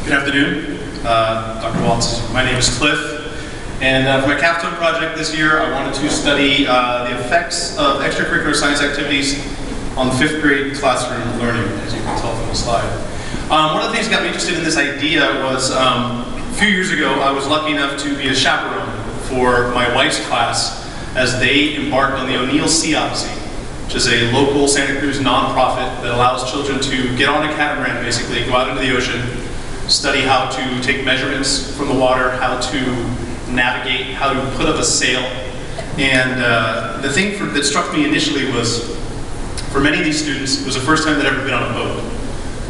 Good afternoon, Dr. Waltz. My name is Cliff, and for my capstone project this year, I wanted to study the effects of extracurricular science activities on 5th grade classroom learning, as you can tell from the slide. One of the things that got me interested in this idea was a few years ago, I was lucky enough to be a chaperone for my wife's class as they embarked on the O'Neill Sea Odyssey, which is a local Santa Cruz nonprofit that allows children to get on a catamaran, basically, go out into the ocean, study how to take measurements from the water, how to navigate, how to put up a sail. And the thing that struck me initially was, for many of these students, it was the first time they'd ever been on a boat.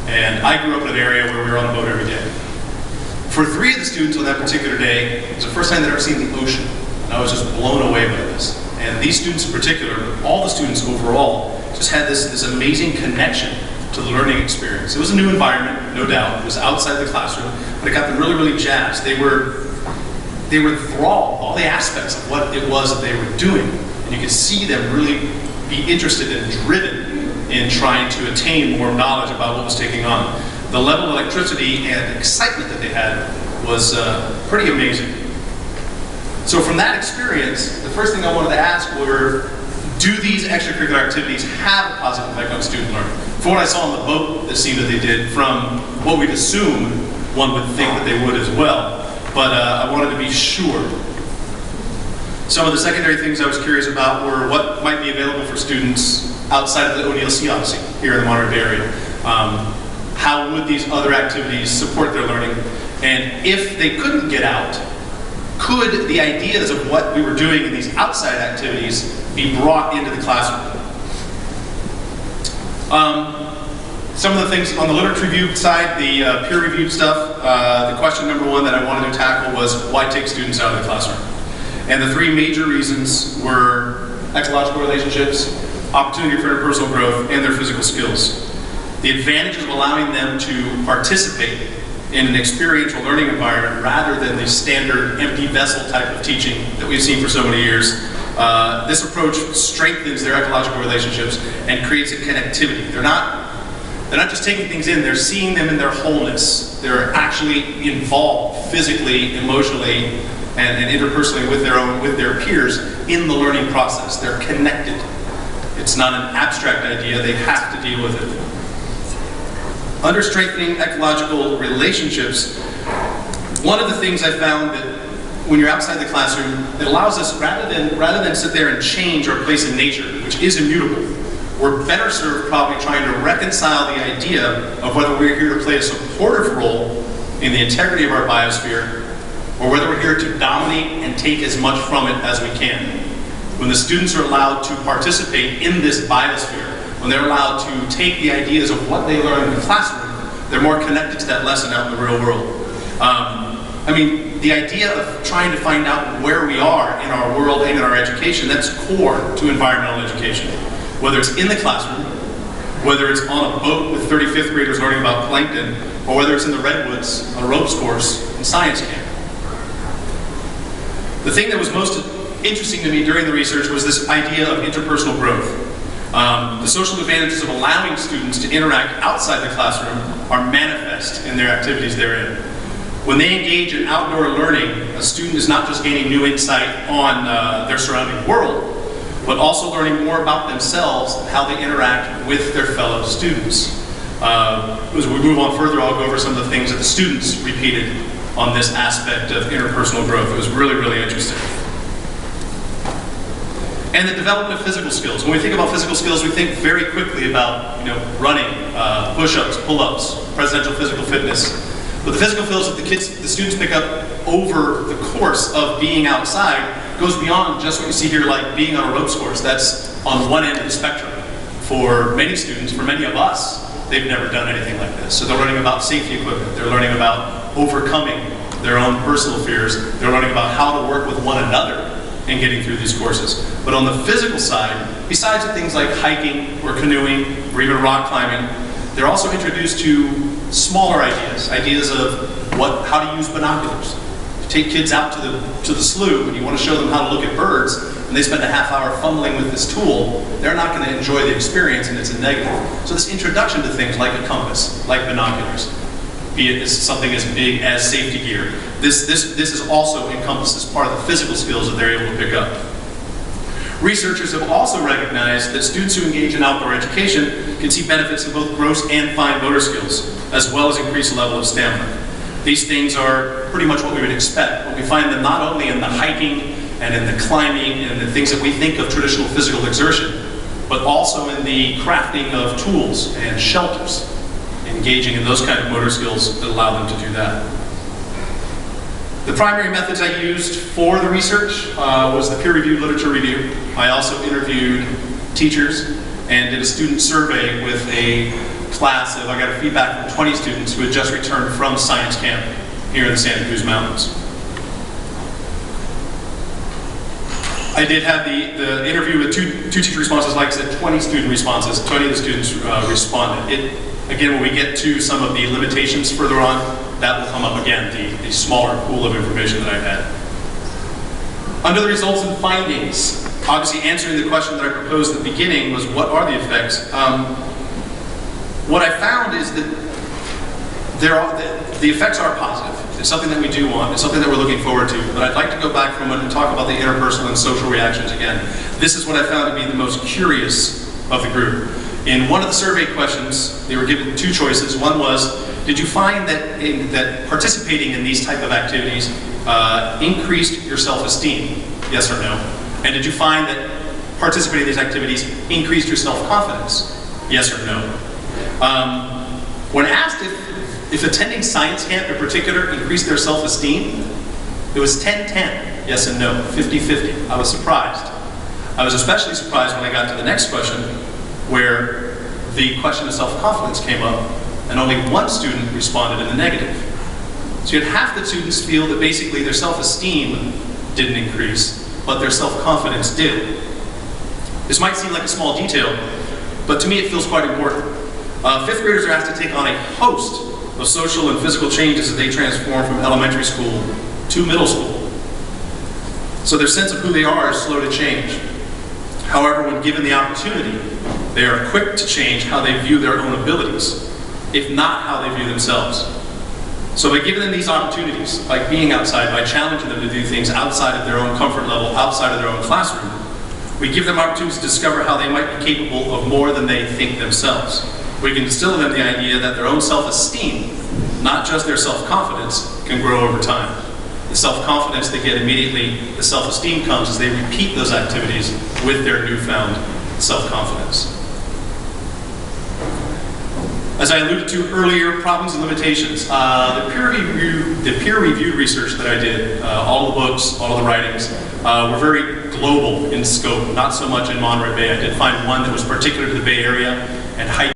And I grew up in an area where we were on a boat every day. For 3 of the students on that particular day, it was the first time they'd ever seen the ocean. And I was just blown away by this. And these students in particular, all the students overall, just had this amazing connection to the learning experience. It was a new environment, no doubt. It was outside the classroom, but it got them really, really jazzed. They were enthralled, all the aspects of what it was that they were doing. And you could see them really be interested and driven in trying to attain more knowledge about what was taking on. The level of electricity and excitement that they had was pretty amazing. So from that experience, the first thing I wanted to ask were, do these extracurricular activities have a positive effect on student learning? From what I saw on the boat, it seemed that they did. From what we'd assume, one would think that they would as well. But I wanted to be sure. Some of the secondary things I was curious about were what might be available for students outside of the O'Neill Sea Odyssey here in the Monterey Bay area. How would these other activities support their learning? And if they couldn't get out, could the ideas of what we were doing in these outside activities be brought into the classroom? Some of the things on the literature review side, the peer-reviewed stuff, the question number 1 that I wanted to tackle was, why take students out of the classroom? And the 3 major reasons were ecological relationships, opportunity for interpersonal growth, and their physical skills. The advantages of allowing them to participate in an experiential learning environment rather than the standard empty vessel type of teaching that we've seen for so many years. This approach strengthens their ecological relationships and creates a connectivity. They're not just taking things in, they're seeing them in their wholeness. They're actually involved physically, emotionally, and interpersonally with their peers in the learning process. They're connected. It's not an abstract idea, they have to deal with it. Under strengthening ecological relationships, one of the things I found that when you're outside the classroom, it allows us, rather than sit there and change our place in nature, which is immutable, we're better served probably trying to reconcile the idea of whether we're here to play a supportive role in the integrity of our biosphere, or whether we're here to dominate and take as much from it as we can. When the students are allowed to participate in this biosphere, when they're allowed to take the ideas of what they learn in the classroom, they're more connected to that lesson out in the real world. I mean, the idea of trying to find out where we are in our world and in our education, that's core to environmental education. Whether it's in the classroom, whether it's on a boat with 35th graders learning about plankton, or whether it's in the redwoods on a ropes course in science camp. The thing that was most interesting to me during the research was this idea of interpersonal growth. The social advantages of allowing students to interact outside the classroom are manifest in their activities therein. When they engage in outdoor learning, a student is not just gaining new insight on their surrounding world, but also learning more about themselves and how they interact with their fellow students. As we move on further, I'll go over some of the things that the students repeated on this aspect of interpersonal growth. It was really, really interesting. And the development of physical skills. When we think about physical skills, we think very quickly about running, push-ups, pull-ups, presidential physical fitness. But the physical skills that the students pick up over the course of being outside goes beyond just what you see here, like being on a ropes course. That's on one end of the spectrum. For many students, for many of us, they've never done anything like this. So they're learning about safety equipment. They're learning about overcoming their own personal fears. They're learning about how to work with one another in getting through these courses. But on the physical side, besides the things like hiking or canoeing or even rock climbing, they're also introduced to smaller ideas of how to use binoculars. You take kids out to the slough and you want to show them how to look at birds, and they spend a half hour fumbling with this tool, they're not going to enjoy the experience, and it's a negative. So this introduction to things like a compass, like binoculars, be it as something as big as safety gear. This is also encompassed as part of the physical skills that they're able to pick up. Researchers have also recognized that students who engage in outdoor education can see benefits in both gross and fine motor skills, as well as increased level of stamina. These things are pretty much what we would expect, but we find them not only in the hiking and in the climbing and the things that we think of traditional physical exertion, but also in the crafting of tools and shelters, engaging in those kind of motor skills that allow them to do that. The primary methods I used for the research was the peer-reviewed literature review. I also interviewed teachers and did a student survey with a class of, I got a feedback from 20 students who had just returned from science camp here in the Santa Cruz Mountains. I did have the interview with two teacher responses. Like I said, 20 student responses. 20 of the students responded. Again, when we get to some of the limitations further on, that will come up again, the smaller pool of information that I've had. Under the results and findings, obviously answering the question that I proposed at the beginning was, what are the effects? What I found is that the effects are positive. It's something that we do want. It's something that we're looking forward to. But I'd like to go back for a moment and talk about the interpersonal and social reactions again. This is what I found to be the most curious of the group. In one of the survey questions, they were given two choices. One was, did you find that participating in these type of activities increased your self-esteem? Yes or no? And did you find that participating in these activities increased your self-confidence? Yes or no? When asked if attending science camp in particular increased their self-esteem, it was 10-10, yes and no, 50-50. I was surprised. I was especially surprised when I got to the next question, where the question of self-confidence came up, and only one student responded in the negative. So you had half the students feel that basically their self-esteem didn't increase, but their self-confidence did. This might seem like a small detail, but to me it feels quite important. Fifth graders are asked to take on a host of social and physical changes as they transform from elementary school to middle school. So their sense of who they are is slow to change. However, when given the opportunity, they are quick to change how they view their own abilities, if not how they view themselves. So by giving them these opportunities, by being outside, by challenging them to do things outside of their own comfort level, outside of their own classroom, we give them opportunities to discover how they might be capable of more than they think themselves. We can instill in them the idea that their own self-esteem, not just their self-confidence, can grow over time. The self-confidence they get immediately, the self-esteem comes as they repeat those activities with their newfound self-confidence. As I alluded to earlier, problems and limitations. The peer-reviewed research that I did, all the books, all the writings, were very global in scope, not so much in Monterey Bay. I did find one that was particular to the Bay Area and height.